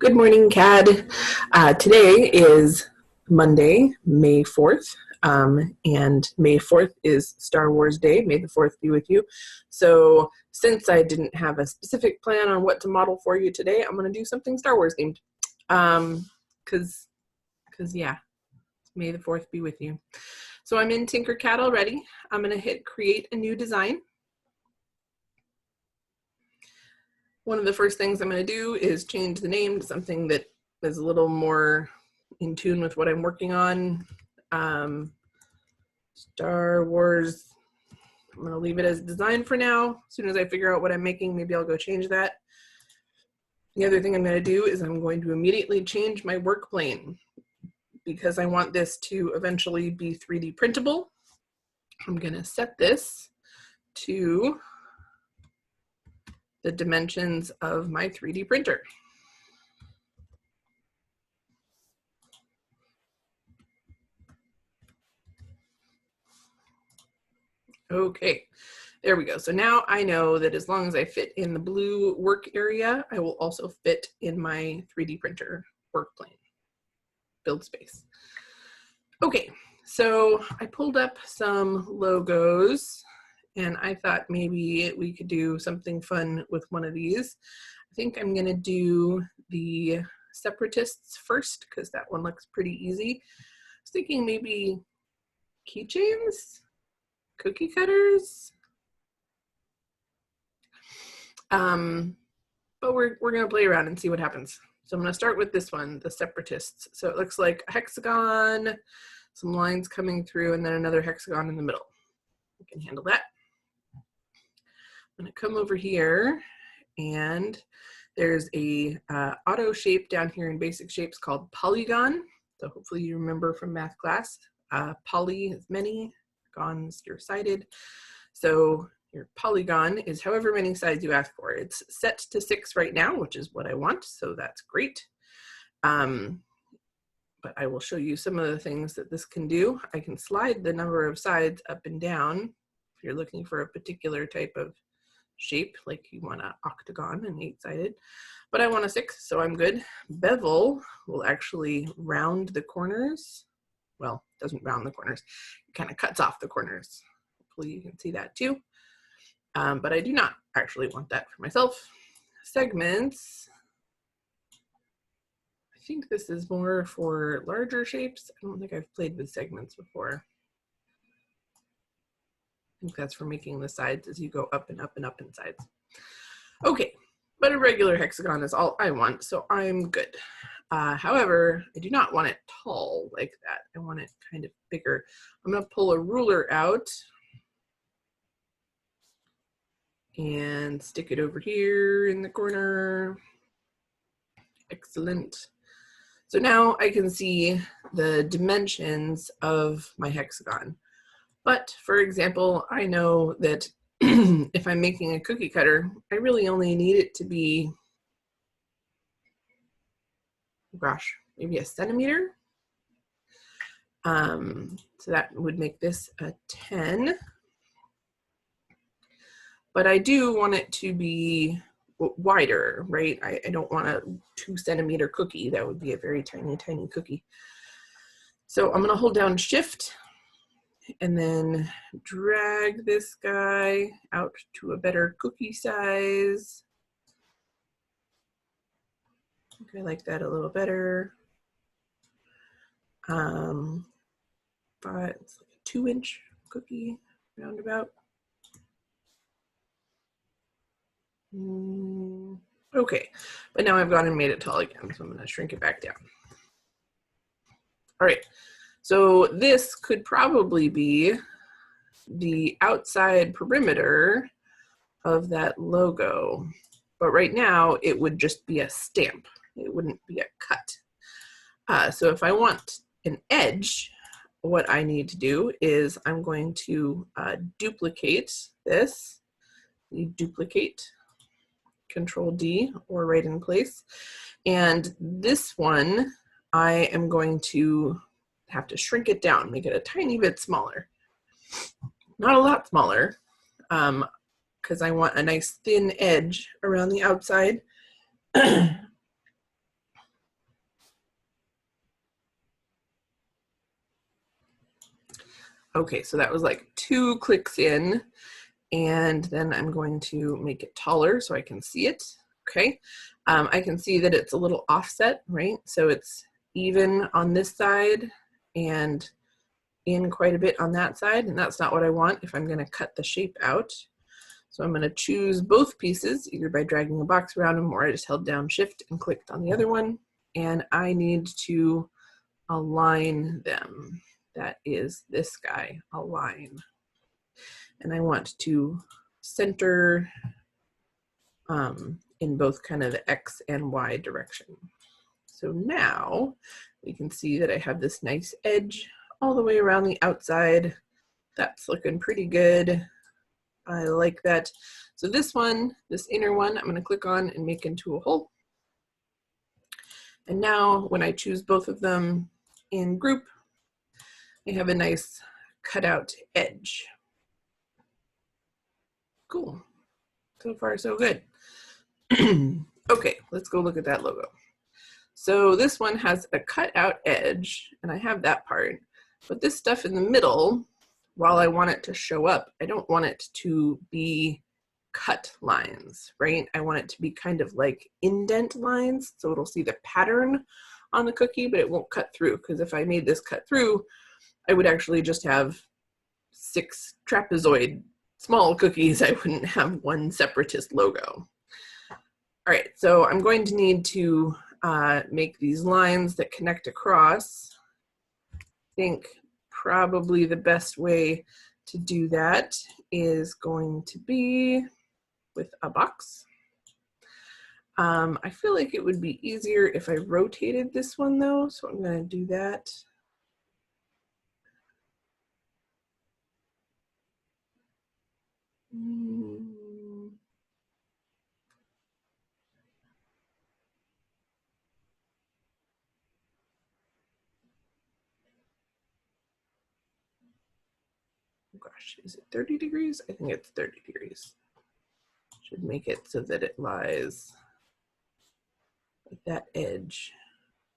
Good morning, CAD. Today is Monday, May 4th, and May 4th is Star Wars Day. May the 4th be with you. So since I didn't have a specific plan on what to model for you today, I'm going to do something Star Wars themed. Because yeah, May the 4th be with you. So I'm in TinkerCAD already. I'm going to hit Create a New Design. One of the first things I'm going to do is change the name to something that is a little more in tune with what I'm working on. Star Wars, I'm going to leave it as design for now. As soon as I figure out what I'm making, maybe I'll go change that. The other thing I'm going to do is I'm going to immediately change my work plane because I want this to eventually be 3D printable. I'm going to set this to the dimensions of my 3D printer. Okay, there we go. So now I know that as long as I fit in the blue work area, I will also fit in my 3D printer work plane, build space. Okay, so I pulled up some logos and I thought maybe we could do something fun with one of these. I think I'm gonna do the Separatists first because that one looks pretty easy. I was thinking maybe keychains, cookie cutters. But we're gonna play around and see what happens. So I'm gonna start with this one, the Separatists. So it looks like a hexagon, some lines coming through, and then another hexagon in the middle. We can handle that. I'm gonna come over here, and there's a auto shape down here in basic shapes called polygon. So hopefully you remember from math class. Poly is many, gon's your sided. So your polygon is however many sides you ask for. It's set to 6 right now, which is what I want, so that's great. But I will show you some of the things that this can do. I can slide the number of sides up and down if you're looking for a particular type of shape, like you want an octagon and 8-sided, but I want a 6, so I'm good. Bevel will actually round the corners. Well, it doesn't round the corners, it kind of cuts off the corners. Hopefully you can see that too. But I do not actually want that for myself. Segments, I think this is more for larger shapes. I don't think I've played with segments before. I think that's for making the sides as you go up and up and up in sides. Okay, but a regular hexagon is all I want, so I'm good. However, I do not want it tall like that. I want it kind of bigger. I'm gonna pull a ruler out and stick it over here in the corner. Excellent. So now I can see the dimensions of my hexagon. But for example, I know that if I'm making a cookie cutter, I really only need it to be, gosh, maybe a centimeter. So that would make this a 10. But I do want it to be wider, right? I don't want a 2-centimeter cookie. That would be a very tiny, tiny cookie. So I'm gonna hold down Shift and then drag this guy out to a better cookie size. I think I like that a little better. But it's like a 2-inch cookie roundabout. Okay, but now I've gone and made it tall again, so I'm gonna shrink it back down. All right, so this could probably be the outside perimeter of that logo, but right now it would just be a stamp. It wouldn't be a cut. So if I want an edge, what I need to do is I'm going to duplicate this. You duplicate, Control D or right in place. And this one, I am going to have to shrink it down, make it a tiny bit smaller. Not a lot smaller, because I want a nice thin edge around the outside. Okay, so that was like 2 clicks in, and then I'm going to make it taller so I can see it. Okay, I can see that it's a little offset, right? So it's even on this side and in quite a bit on that side, and that's not what I want if I'm going to cut the shape out. So I'm going to choose both pieces either by dragging a box around them, or I just held down shift and clicked on the other one, and I need to align them. That is this guy, align. And I want to center in both kind of the X and Y direction. So now we can see that I have this nice edge all the way around the outside. That's looking pretty good. I like that. So this one, this inner one, I'm going to click on and make into a hole. And now when I choose both of them in group, I have a nice cutout edge. Cool. So far, so good. Okay, let's go look at that logo. So this one has a cutout edge, and I have that part. But this stuff in the middle, while I want it to show up, I don't want it to be cut lines, right? I want it to be kind of like indent lines, so it'll see the pattern on the cookie, but it won't cut through, because if I made this cut through, I would actually just have 6 trapezoid small cookies. I wouldn't have one separatist logo. All right, so I'm going to need to make these lines that connect across. I think probably the best way to do that is going to be with a box. I feel like it would be easier if I rotated this one though, so I'm going to do that. Gosh, is it 30 degrees? I think it's 30 degrees. Should make it so that it lies with that edge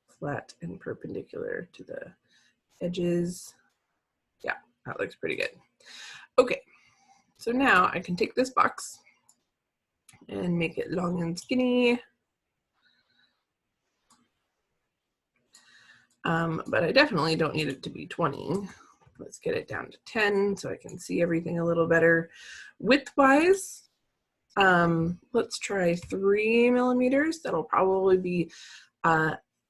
flat and perpendicular to the edges. Yeah, that looks pretty good. Okay, so now I can take this box and make it long and skinny. But I definitely don't need it to be 20. Let's get it down to 10 so I can see everything a little better. Width-wise, let's try 3 millimeters. That'll probably be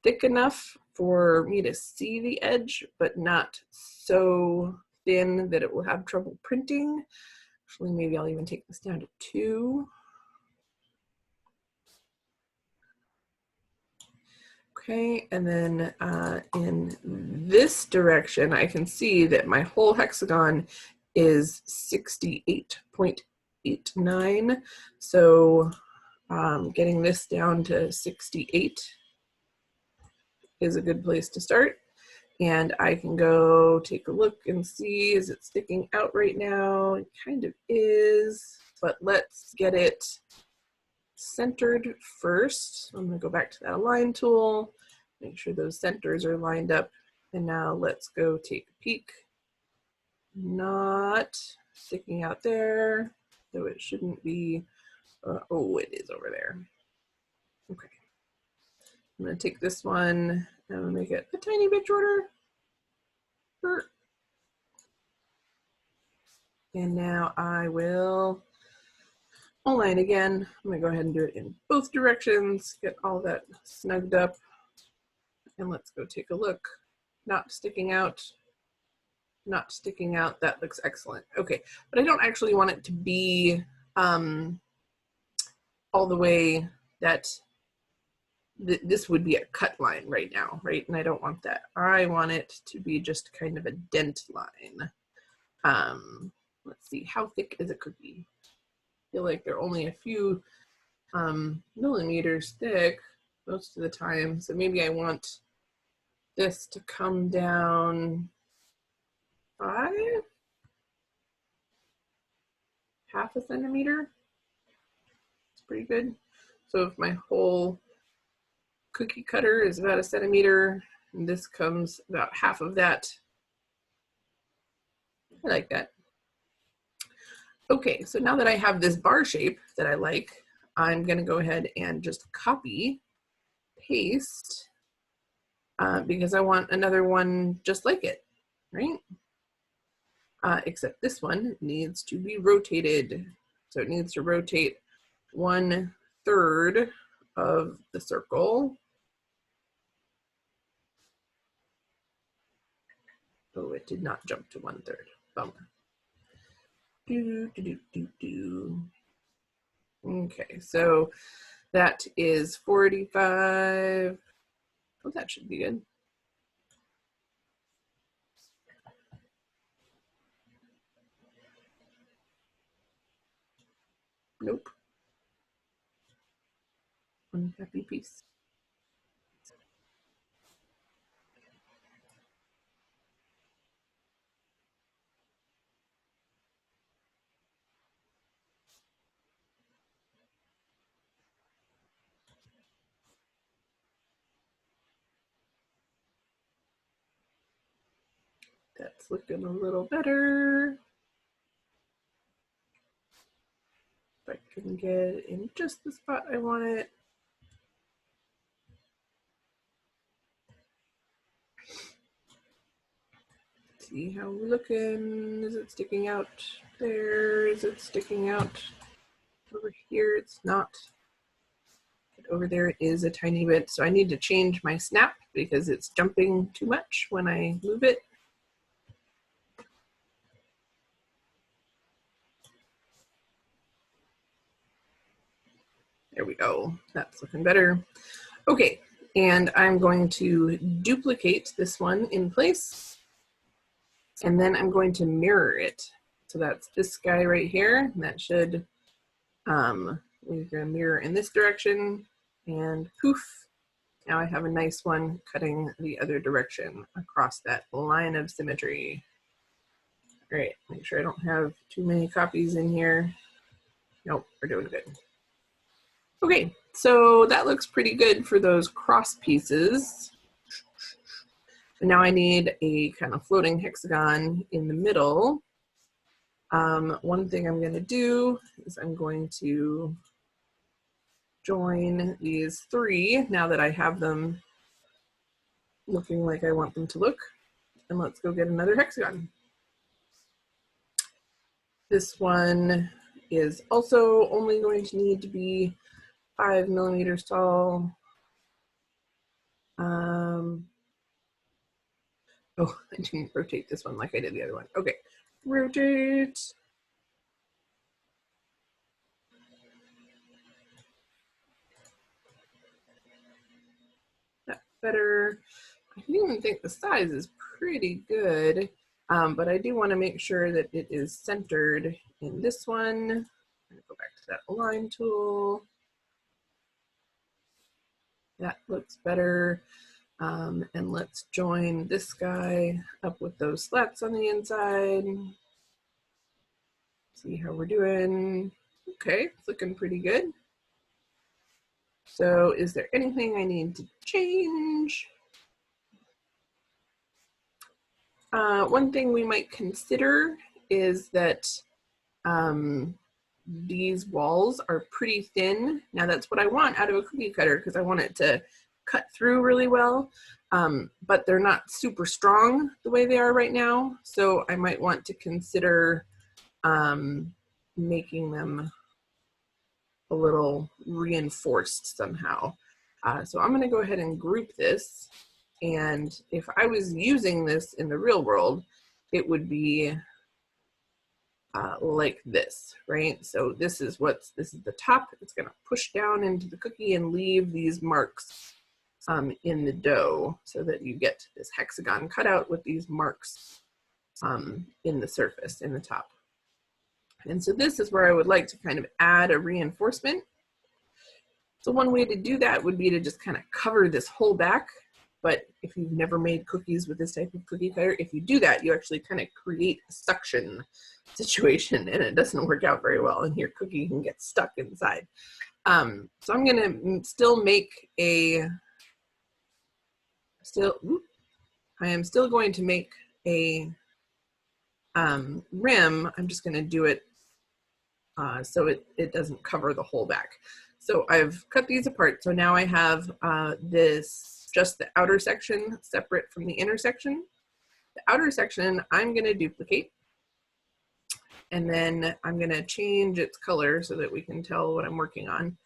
thick enough for me to see the edge, but not so thin that it will have trouble printing. Actually, maybe I'll even take this down to 2. Okay, and then in this direction, I can see that my whole hexagon is 68.89. So getting this down to 68 is a good place to start. And I can go take a look and see, is it sticking out right now? It kind of is, but let's get it centered first. I'm going to go back to that align tool, make sure those centers are lined up, and now let's go take a peek. Not sticking out there, though it shouldn't be. Oh, it is over there. Okay, I'm going to take this one and I'm going to make it a tiny bit shorter. And now I will align again. I'm going to go ahead and do it in both directions, get all that snugged up, and let's go take a look. Not sticking out, not sticking out. That looks excellent. Okay, but I don't actually want it to be all the way that this would be a cut line right now, right? And I don't want that. I want it to be just kind of a dent line. Let's see, how thick is a cookie? I feel like they're only a few millimeters thick most of the time. So maybe I want this to come down 5, half a centimeter. It's pretty good. So if my whole cookie cutter is about 1 centimeter, and this comes about half of that, I like that. Okay, so now that I have this bar shape that I like, I'm gonna go ahead and just copy, paste, because I want another one just like it, right? Except this one needs to be rotated. So it needs to rotate 1/3 of the circle. Oh, it did not jump to 1/3. Bummer. Okay, so that is 45. Oh, that should be good. Nope. Unhappy piece. That's looking a little better. If I can get it in just the spot I want it. See how we're looking. Is it sticking out there? Is it sticking out over here? It's not. But over there it is a tiny bit. So I need to change my snap because it's jumping too much when I move it. There we go. That's looking better. Okay, and I'm going to duplicate this one in place. And then I'm going to mirror it. So that's this guy right here. And that should, we're going to mirror in this direction and poof. Now I have a nice one cutting the other direction across that line of symmetry. All right, make sure I don't have too many copies in here. Nope, we're doing good. Okay, so that looks pretty good for those cross pieces. And now I need a kind of floating hexagon in the middle. One thing I'm going to do is I'm going to join these three now that I have them looking like I want them to look. And let's go get another hexagon. This one is also only going to need to be 5 millimeters tall. Oh, I didn't rotate this one like I did the other one. Okay, rotate. That's better. I even think the size is pretty good, but I do want to make sure that it is centered in this one. I'm going to go back to that align tool. That looks better. And let's join this guy up with those slats on the inside. See how we're doing. Okay, it's looking pretty good. So is there anything I need to change? One thing we might consider is that these walls are pretty thin. Now that's what I want out of a cookie cutter because I want it to cut through really well, but they're not super strong the way they are right now. So I might want to consider making them a little reinforced somehow. So I'm gonna go ahead and group this. And if I was using this in the real world, it would be like this, right? So this is the top. It's gonna push down into the cookie and leave these marks in the dough so that you get this hexagon cutout with these marks in the surface, in the top. And so this is where I would like to kind of add a reinforcement. So one way to do that would be to just kind of cover this whole back. But if you've never made cookies with this type of cookie cutter, if you do that, you actually kind of create a suction situation and it doesn't work out very well and your cookie can get stuck inside. So I'm gonna still make I am still going to make a rim, I'm just going to do it so it doesn't cover the whole back. So I've cut these apart. So now I have just the outer section separate from the inner section. The outer section I'm going to duplicate. And then I'm going to change its color so that we can tell what I'm working on.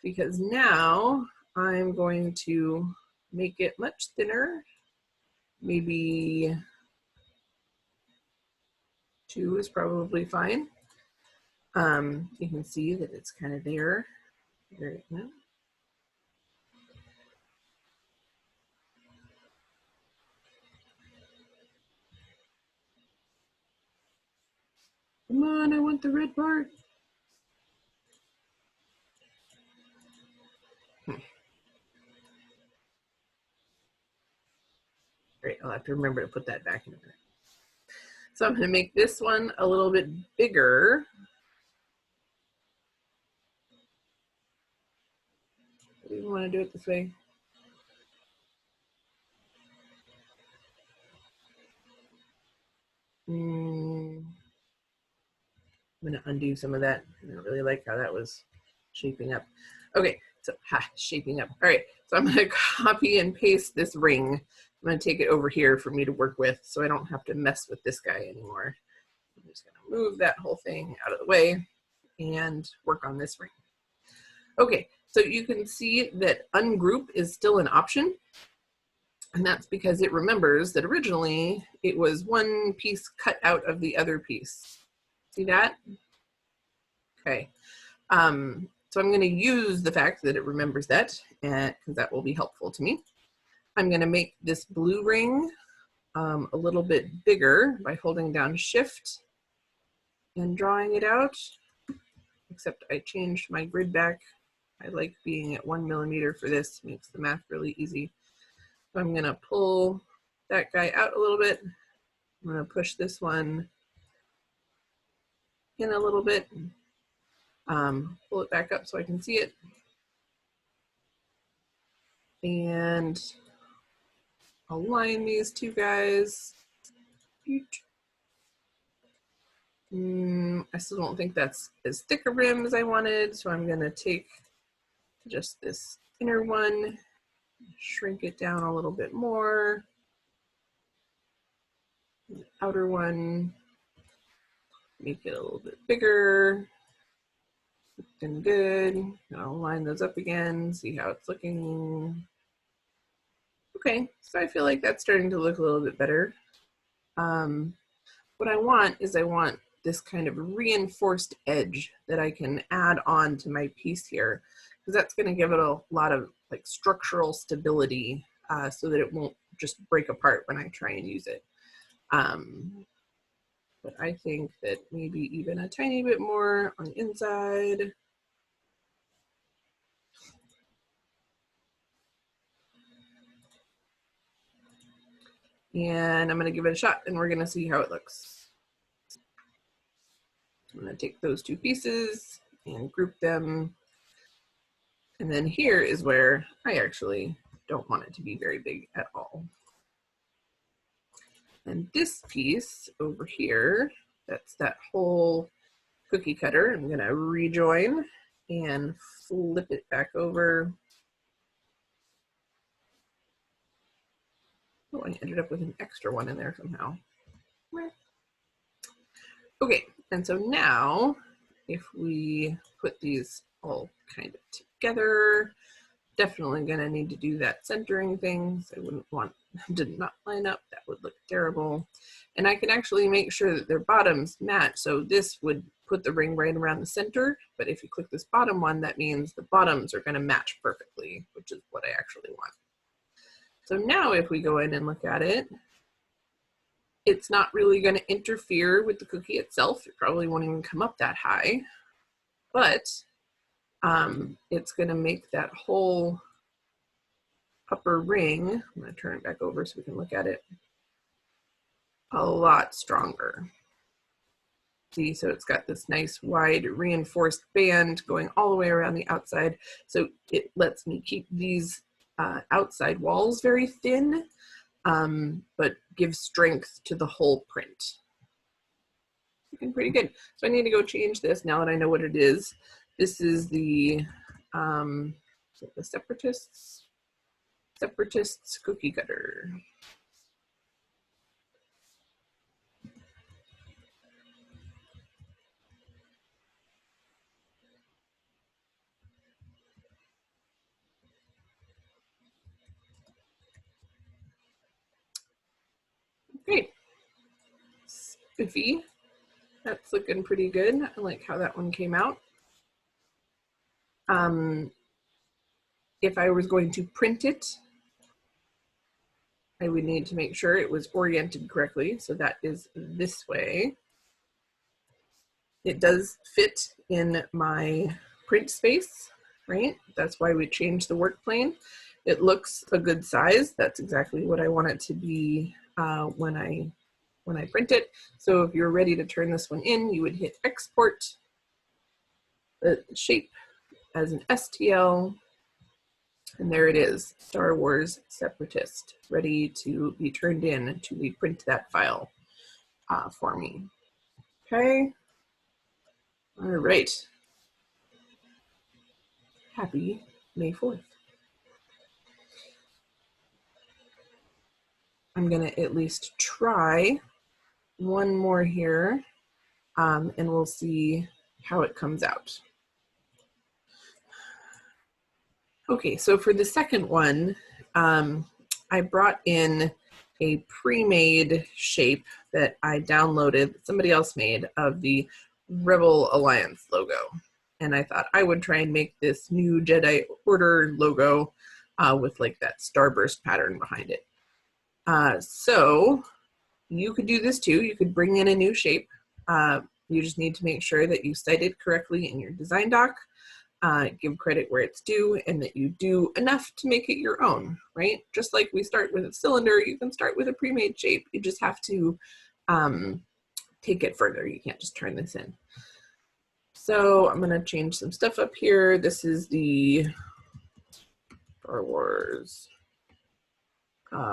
Because now I'm going to make it much thinner. Maybe 2 is probably fine. You can see that it's kind of there. Right now. Come on, I want the red part. Great, I'll have to remember to put that back in a minute. So I'm going to make this one a little bit bigger. Do you want to do it this way? I'm going to undo some of that. I don't really like how that was shaping up. Okay, so shaping up. All right, so I'm going to copy and paste this ring. I'm going to take it over here for me to work with so I don't have to mess with this guy anymore. I'm just going to move that whole thing out of the way and work on this ring. Okay, so you can see that ungroup is still an option. And that's because it remembers that originally it was one piece cut out of the other piece. See that? Okay. So I'm going to use the fact that it remembers that because that will be helpful to me. I'm going to make this blue ring a little bit bigger by holding down Shift and drawing it out. Except I changed my grid back. I like being at 1 millimeter for this. Makes the math really easy. So I'm going to pull that guy out a little bit. I'm going to push this one in a little bit. Pull it back up so I can see it. And align these two guys. I still don't think that's as thick a rim as I wanted, so I'm going to take just this inner one, shrink it down a little bit more. The outer one, make it a little bit bigger. Looking good. I'll line those up again, see how it's looking. Okay, so I feel like that's starting to look a little bit better. What I want is this kind of reinforced edge that I can add on to my piece here, because that's going to give it a lot of like structural stability so that it won't just break apart when I try and use it. But I think that maybe even a tiny bit more on the inside. And I'm going to give it a shot and we're going to see how it looks. I'm going to take those two pieces and group them. And then here is where I actually don't want it to be very big at all. And this piece over here, that's that whole cookie cutter, I'm going to rejoin and flip it back over. Oh, I ended up with an extra one in there somehow. Okay, and so now if we put these all kind of together, definitely going to need to do that centering thing. So I wouldn't want them to not line up. That would look terrible. And I can actually make sure that their bottoms match. So this would put the ring right around the center. But if you click this bottom one, that means the bottoms are going to match perfectly, which is what I actually want. So now if we go in and look at it, it's not really going to interfere with the cookie itself. It probably won't even come up that high. But it's going to make that whole upper ring, I'm going to turn it back over so we can look at it, a lot stronger. See, so it's got this nice wide reinforced band going all the way around the outside. So it lets me keep these outside walls very thin, but gives strength to the whole print. Looking pretty good. So I need to go change this now that I know what it is. This is the Separatists cookie cutter. Great. Spiffy. That's looking pretty good. I like how that one came out. If I was going to print it, I would need to make sure it was oriented correctly. So that is this way. It does fit in my print space, right? That's why we changed the work plane. It looks a good size. That's exactly what I want it to be when I print it. So if you're ready to turn this one in, you would hit export the shape as an STL. And there it is, Star Wars Separatist, ready to be turned in to print that file for me. Okay. All right. Happy May 4th. I'm going to at least try one more here, and we'll see how it comes out. Okay, so for the second one, I brought in a pre-made shape that I downloaded, somebody else made, of the Rebel Alliance logo. And I thought I would try and make this new Jedi Order logo with like that starburst pattern behind it. So you could do this too. You could bring in a new shape. You just need to make sure that you cite it correctly in your design doc, give credit where it's due, and that you do enough to make it your own, right? Just like we start with a cylinder, you can start with a pre-made shape. You just have to take it further. You can't just turn this in. So I'm going to change some stuff up here. This is the Star Wars.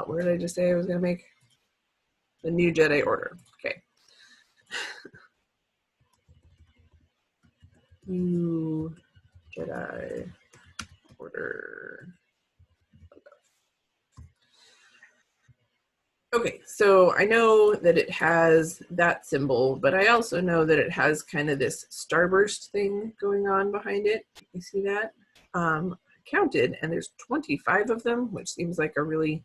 Where did I just say I was going to make? The new Jedi Order. Okay. New Jedi Order. Okay, so I know that it has that symbol, but I also know that it has kind of this starburst thing going on behind it. You see that? I counted, and there's 25 of them, which seems like a really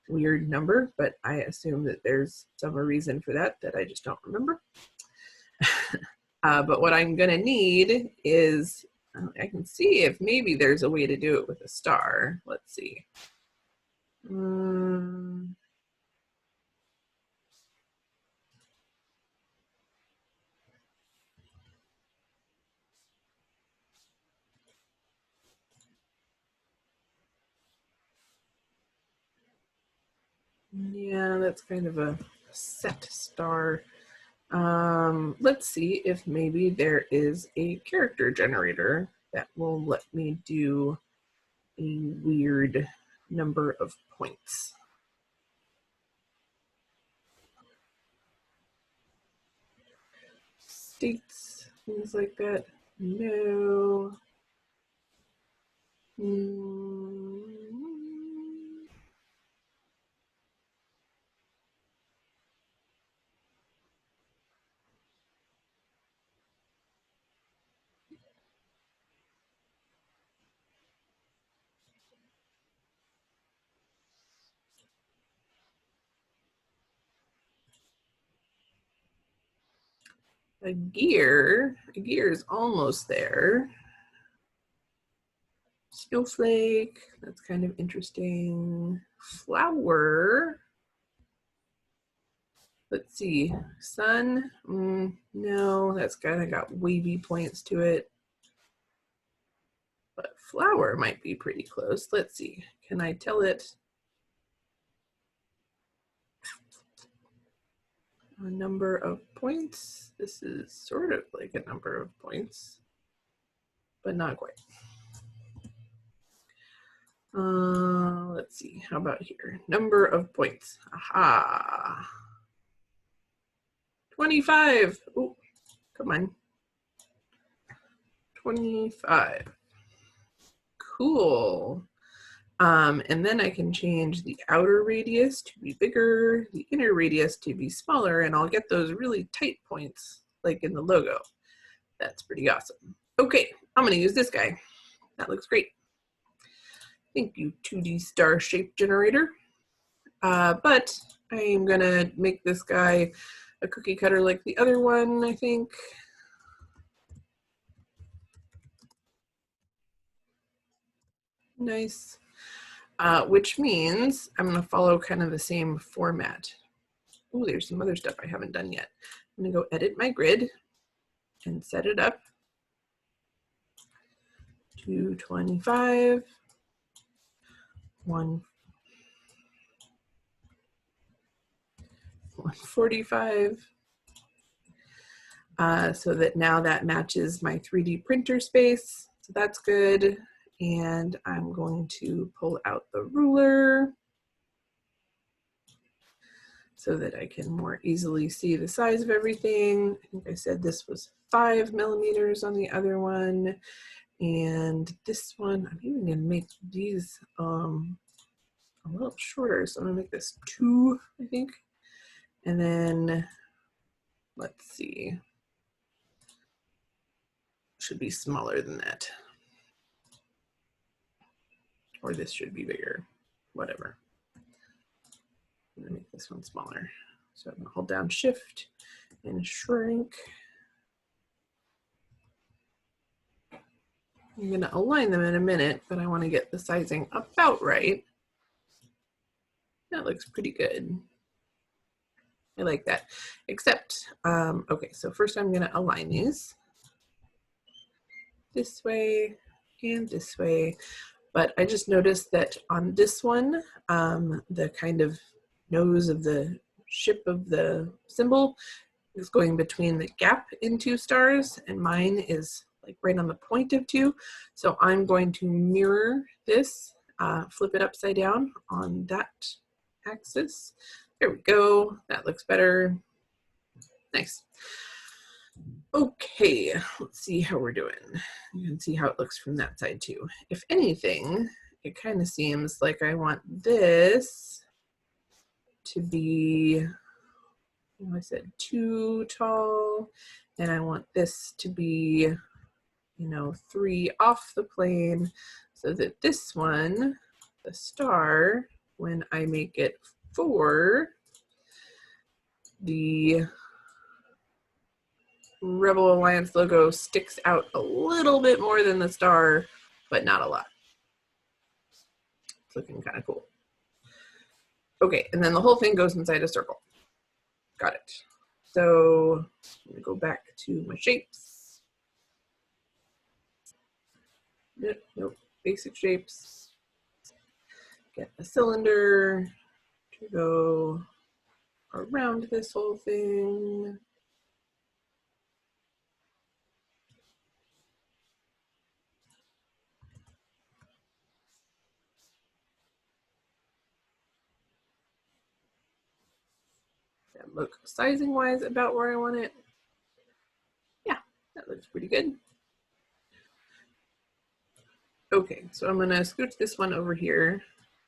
weird number, but I assume that there's some reason for that I just don't remember. But what I'm gonna need is, I can see if maybe there's a way to do it with a star. Let's see. Yeah, that's kind of a set star. Let's see if maybe there is a character generator that will let me do a weird number of points. States, things like that. No. A gear is almost there. Snowflake, that's kind of interesting. Flower. Let's see, sun, no, that's kind of got wavy points to it. But flower might be pretty close. Let's see, can I tell it a number of points? This is sort of like a number of points, but not quite. Let's see, how about here? Number of points. Aha. 25. Oh, come on. 25. Cool. And then I can change the outer radius to be bigger, the inner radius to be smaller, and I'll get those really tight points like in the logo. That's pretty awesome. Okay, I'm gonna use this guy. That looks great. Thank you, 2D star shape generator. But I'm gonna make this guy a cookie cutter like the other one, I think. Nice. Which means I'm gonna follow kind of the same format. Oh, there's some other stuff I haven't done yet. I'm gonna go edit my grid and set it up to 25, 145, so that now that matches my 3D printer space. So that's good. And I'm going to pull out the ruler so that I can more easily see the size of everything. I think I said this was 5 millimeters on the other one. And this one, I'm even gonna make these a little shorter. So I'm gonna make this 2, I think. And then, let's see, should be smaller than that. Or this should be bigger, whatever. I'm gonna make this one smaller. So I'm gonna hold down Shift and shrink. I'm gonna align them in a minute, but I wanna get the sizing about right. That looks pretty good. I like that, except, okay, so first I'm gonna align these this way and this way. But I just noticed that on this one, the kind of nose of the ship of the symbol is going between the gap in 2 stars, and mine is like right on the point of 2. So I'm going to mirror this, flip it upside down on that axis. There we go, that looks better. Nice. Okay, let's see how we're doing. You can see how it looks from that side too. If anything, it kind of seems like I want this to be, I said 2 tall, and I want this to be, 3 off the plane, so that this one, the star, when I make it 4, the Rebel Alliance logo sticks out a little bit more than the star, but not a lot. It's looking kind of cool. Okay, and then the whole thing goes inside a circle. Got it. So I'm gonna go back to my shapes. Nope, basic shapes. Get a cylinder to go around this whole thing. That look sizing wise about where I want it. Yeah, that looks pretty good. Okay, so I'm gonna scooch this one over here.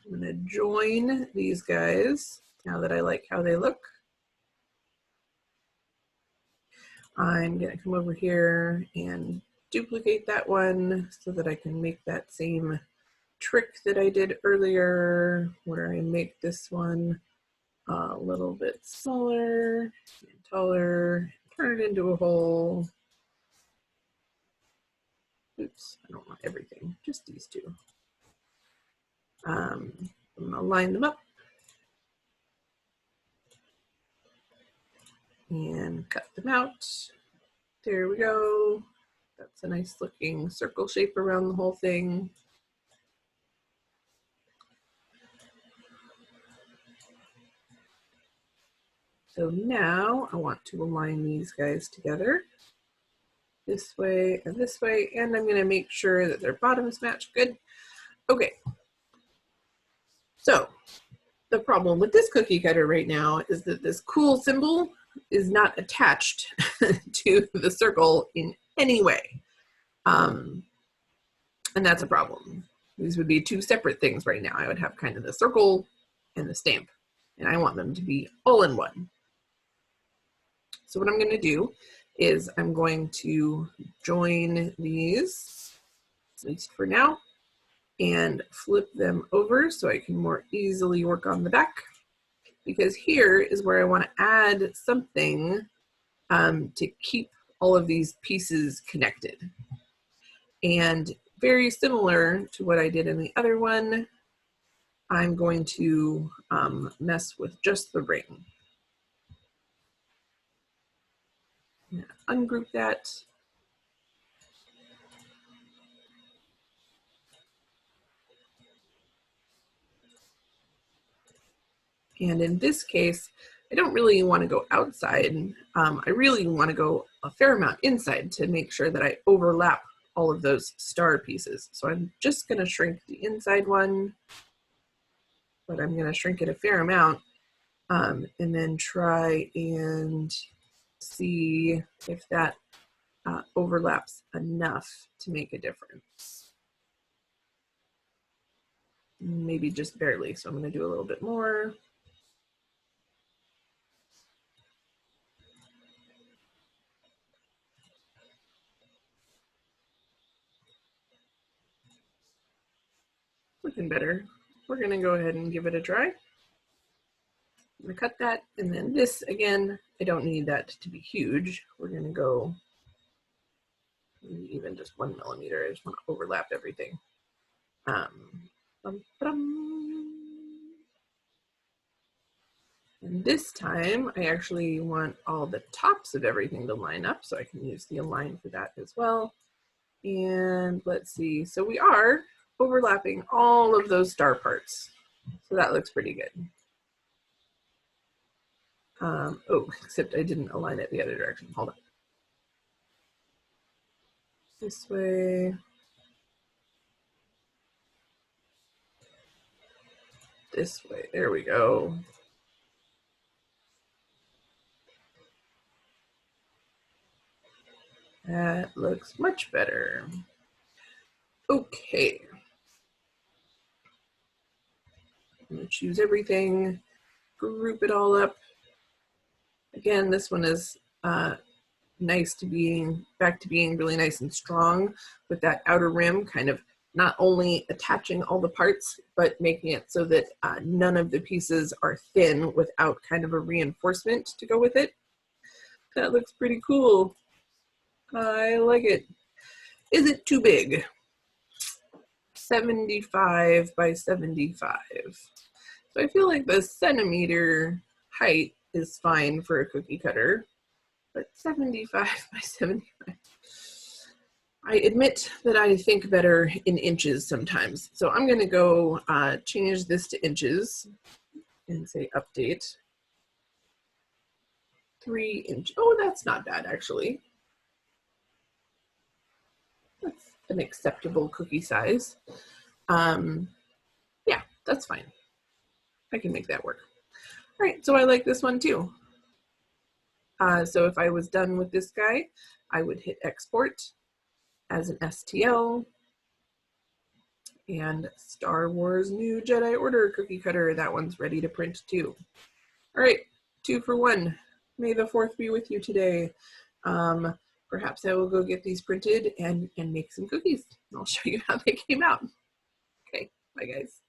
I'm gonna join these guys now that I like how they look. I'm gonna come over here and duplicate that one so that I can make that same trick that I did earlier, where I make this one a little bit smaller and taller, turn it into a hole. Oops, I don't want everything, just these 2. I'm gonna line them up and cut them out. There we go. That's a nice looking circle shape around the whole thing. So now I want to align these guys together this way, and I'm gonna make sure that their bottoms match good. Okay. So the problem with this cookie cutter right now is that this cool symbol is not attached to the circle in any way. And that's a problem. These would be two separate things right now. I would have kind of the circle and the stamp, and I want them to be all in one. So what I'm going to do is I'm going to join these, at least for now, and flip them over so I can more easily work on the back, because here is where I want to add something to keep all of these pieces connected. And very similar to what I did in the other one, I'm going to mess with just the ring. Ungroup that. And in this case, I don't really want to go outside. I really want to go a fair amount inside to make sure that I overlap all of those star pieces. So I'm just going to shrink the inside one, but I'm going to shrink it a fair amount, and then try and see if that overlaps enough to make a difference. Maybe just barely, so I'm going to do a little bit more. Looking better. We're going to go ahead and give it a try. I'm going to cut that, and then this, again, I don't need that to be huge. We're going to go even just 1 millimeter. I just want to overlap everything. And this time, I actually want all the tops of everything to line up, so I can use the align for that as well. And let's see, so we are overlapping all of those star parts. So that looks pretty good. Oh, except I didn't align it the other direction. Hold on. This way. This way. There we go. That looks much better. Okay. I'm going to choose everything, group it all up. Again, this one is nice to being back to being really nice and strong with that outer rim kind of not only attaching all the parts, but making it so that none of the pieces are thin without kind of a reinforcement to go with it. That looks pretty cool. I like it. Is it too big? 75 by 75. So I feel like the centimeter height is fine for a cookie cutter, but 75 by 75. I admit that I think better in inches sometimes. So I'm going to go change this to inches and say update. 3 inch. Oh, that's not bad actually. That's an acceptable cookie size. Yeah, that's fine. I can make that work. All right, so I like this one too. So if I was done with this guy, I would hit export as an STL, and Star Wars New Jedi Order cookie cutter, that one's ready to print too. All right, 2 for 1. May the 4th be with you today. Perhaps I will go get these printed and make some cookies. I'll show you how they came out. Okay, bye guys.